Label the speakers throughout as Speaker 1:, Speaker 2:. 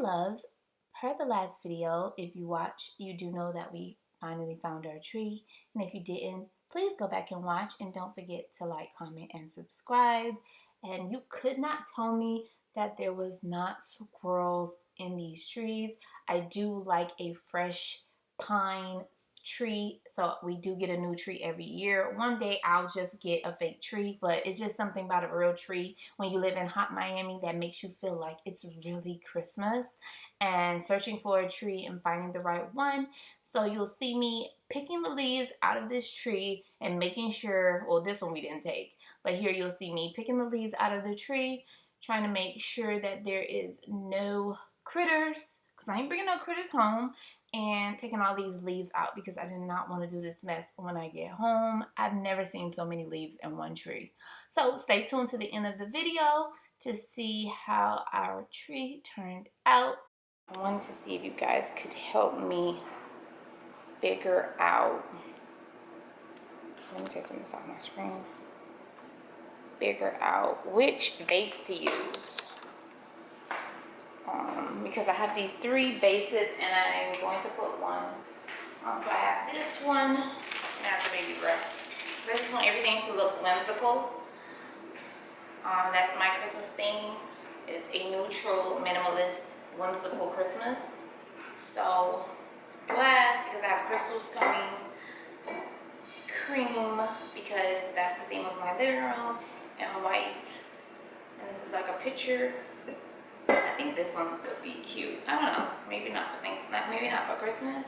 Speaker 1: loves, per the last video, if you watch, you do know that we finally found our tree. And if you didn't, please go back and watch. And don't forget to like, comment, and subscribe. And you could not tell me that there was not squirrels in these trees. I do like a fresh pine tree, so we do get a new tree every year. One day I'll just get a fake tree, but it's just something about a real tree when you live in hot Miami that makes you feel like it's really Christmas. And searching for a tree and finding the right one, so you'll see me picking the leaves out of this tree and making sure, well, this one we didn't take, but here you'll see me picking the leaves out of the tree, trying to make sure that there is no critters, because I ain't bringing no critters home, and taking all these leaves out because I did not want to do this mess when I get home. I've never seen so many leaves in one tree. So stay tuned to the end of the video to see how our tree turned out. I wanted to see if you guys could help me figure out, let me take some of this off my screen, figure out which vase to use. Because I have these 3 vases and I'm going to put one. So I have this one, and I have the baby breath. I just want everything to look whimsical. That's my Christmas theme. It's a neutral, minimalist, whimsical Christmas. So glass, because I have crystals coming. Cream, because that's the theme of my living room. And white. And this is like a picture. I think this one would be cute. I don't know. Maybe not for things. Maybe not for Christmas.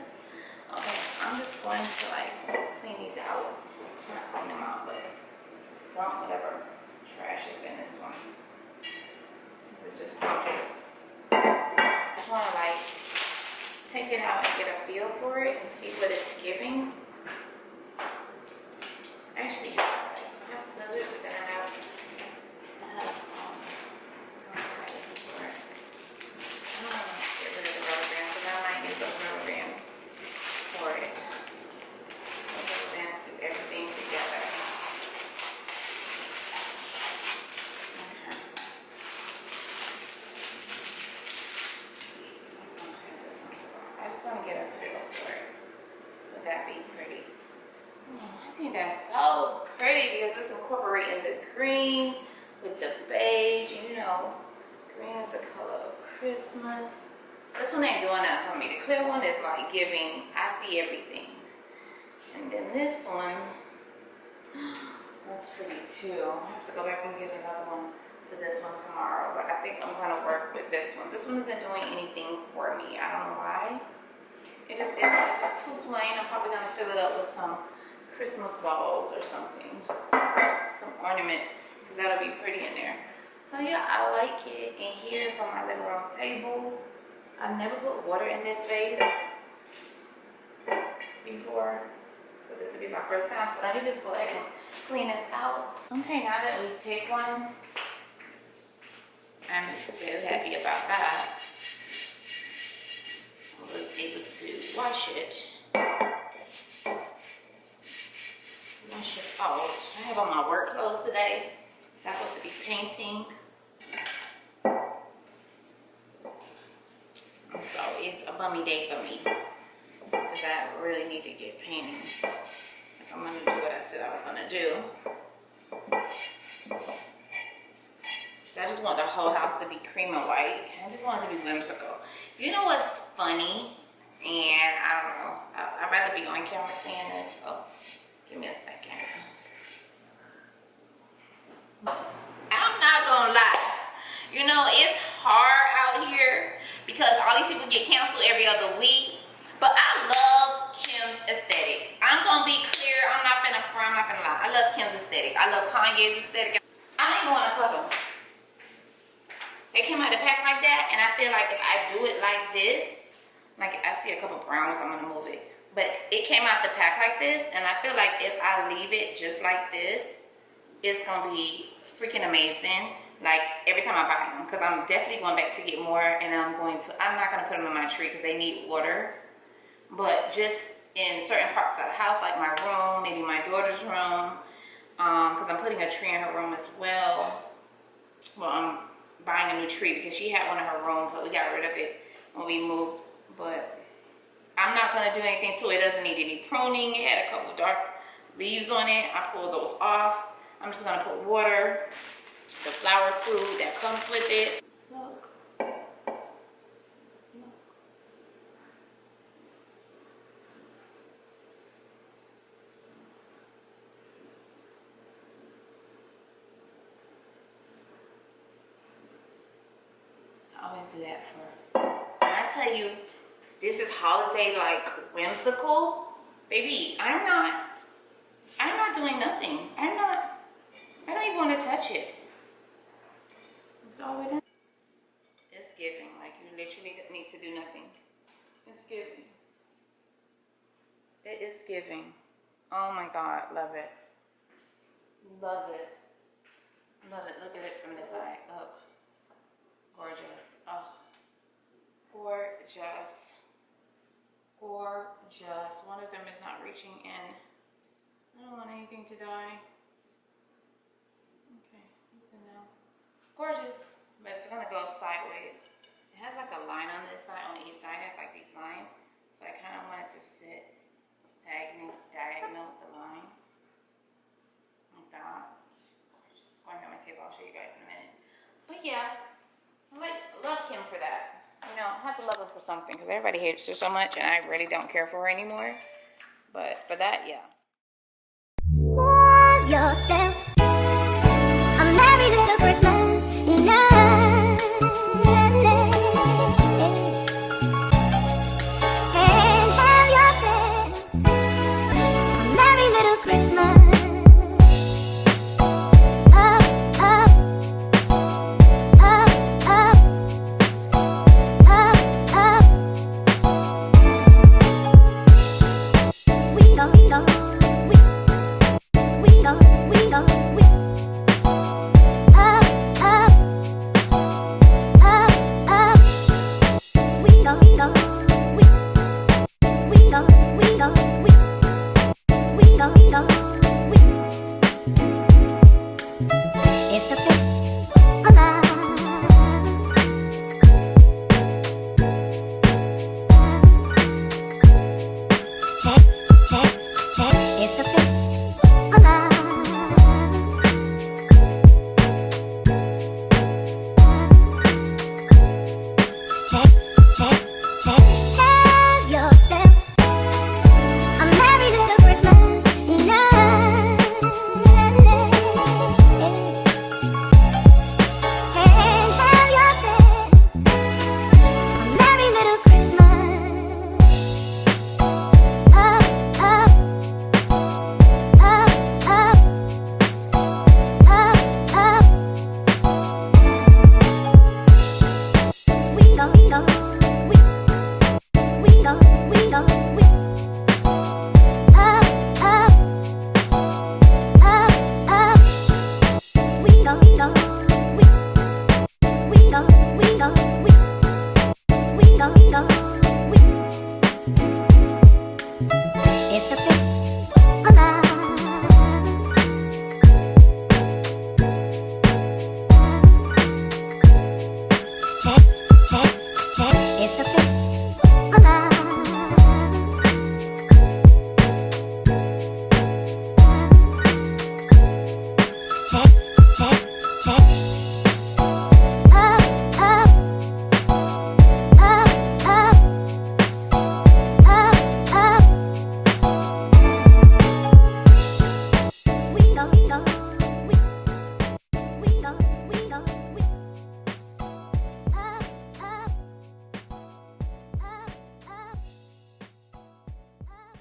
Speaker 1: Okay, so I'm just going to like clean these out. Not clean them out, but dump whatever trash is in this one. This is just pockets. I just want to like take it out and get a feel for it and see what it's giving. Actually, I have scissors, but then I have for it. Rubber bands keep everything together. Okay. I just want to get a feel for it. Would that be pretty? I think that's so pretty because it's incorporating the green with the beige. You know, green is the color of Christmas. This one ain't doing that for me. The clear one is like giving, I see everything. And then this one, that's pretty too. I have to go back and get another one for this one tomorrow. But I think I'm going to work with this one. This one isn't doing anything for me. I don't know why. It just isn't. It's just too plain. I'm probably going to fill it up with some Christmas balls or something. Some ornaments. Because that'll be pretty in there. So yeah, I like it. And here's on my living room table. I've never put water in this vase before, but this will be my first time. So let me just go ahead and clean this out. Okay, now that we picked one, I'm so happy about that. I was able to wash it. Wash it out. I have on my work clothes today. I'm supposed to be painting. So it's a bummy day for me because I really need to get painting. If I'm gonna do what I said I was gonna do. So I just want the whole house to be cream and white. I just want it to be whimsical. You know what's funny? And I don't know. I'd rather be on camera saying this. So give me a second. I'm not gonna lie. You know, it's hard out here because all these people get canceled every other week. But I love Kim's aesthetic. I'm gonna be clear. I'm not gonna front. I'm not gonna lie. I love Kim's aesthetic. I love Kanye's aesthetic. I don't even want to cut them. They came out the pack like that, and I feel like if I do it like this, like I see a couple browns, I'm gonna move it. But it came out the pack like this, and I feel like if I leave it just like this, it's gonna be freaking amazing. Like every time I buy them, because I'm definitely going back to get more, and I'm not going to put them in my tree because they need water, but just in certain parts of the house, like my room, maybe my daughter's room, because I'm putting a tree in her room as well. Well, I'm buying a new tree because she had one in her room, but we got rid of it when we moved, but I'm not gonna do anything to it. It doesn't need any pruning. It had a couple dark leaves on it. I pulled those off. I'm just gonna put water, the flower food that comes with it. Look. Look. I always do that for, when I tell you this is holiday like whimsical, baby, I'm not doing nothing. I don't even want to touch it. It's all we're done. It's giving, like you literally need to do nothing. It's giving. It is giving. Oh my God, love it. Love it. Love it. Look at it from the side. Look. Gorgeous. Oh. Gorgeous. Gorgeous. One of them is not reaching in. I don't want anything to die. Okay, now. Gorgeous. But it's gonna go sideways. It has like a line on this side, on each side. It has like these lines. So I kind of want it to sit diagonal the line. Like that. Gorgeous. Going on my table, I'll show you guys in a minute. But yeah, love Kim for that. You know, I have to love her for something because everybody hates her so much and I really don't care for her anymore. But for that, yeah. Love yourself. A merry little Christmas night. And have yourself a merry little Christmas.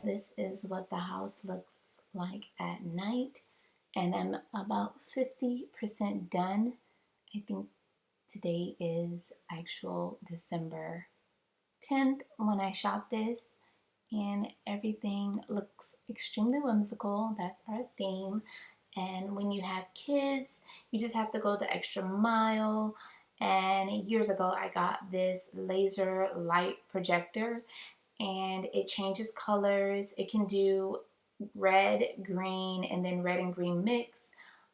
Speaker 1: This is what the house looks like at night, and I'm about 50% done. I think today is actual December 10th when I shot this, and everything looks extremely whimsical. That's our theme. And when you have kids, you just have to go the extra mile. And years ago, I got this laser light projector, and it changes colors. It can do red, green, and then red and green mix,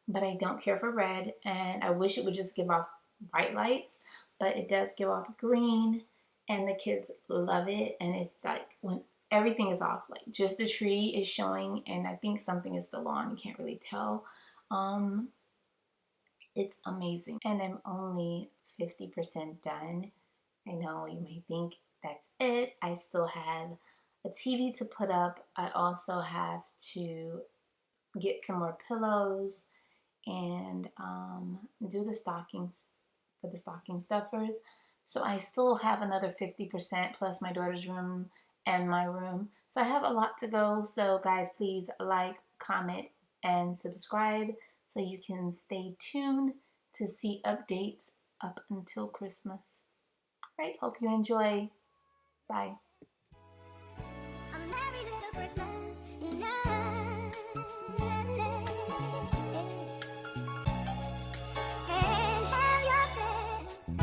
Speaker 1: but I don't care for red, and I wish it would just give off white lights, but it does give off green and the kids love it. And it's like when everything is off, like just the tree is showing, and I think something is still on. You can't really tell. It's amazing, and I'm only 50% done. I know you may think that's it. I still have a TV to put up. I also have to get some more pillows and do the stockings for the stocking stuffers. So I still have another 50% plus my daughter's room and my room. So I have a lot to go. So guys, please like, comment, and subscribe so you can stay tuned to see updates up until Christmas. All right, hope you enjoy. Bye. A merry little Christmas, and have yourself a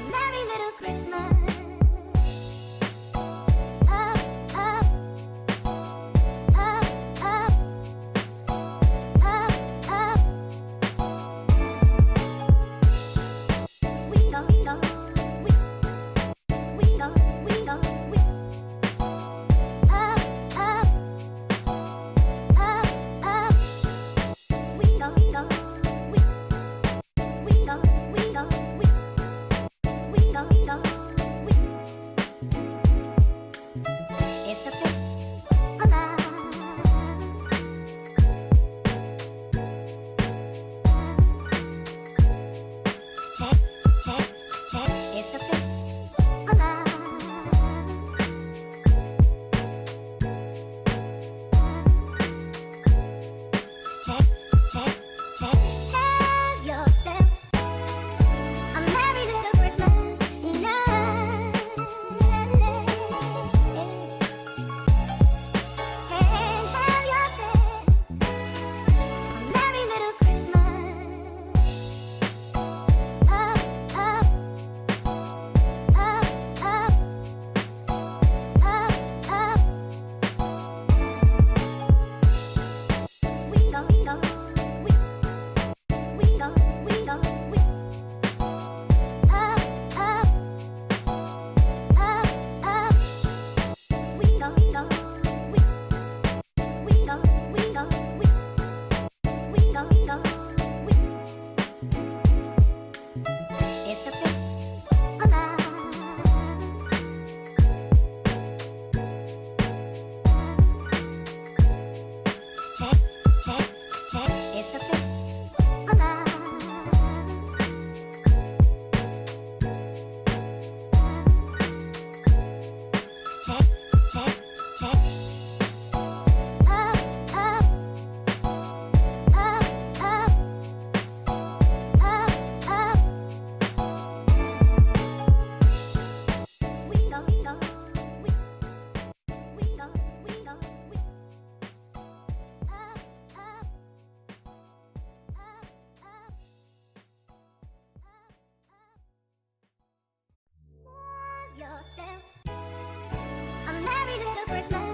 Speaker 1: merry little Christmas. yourself a merry little Christmas.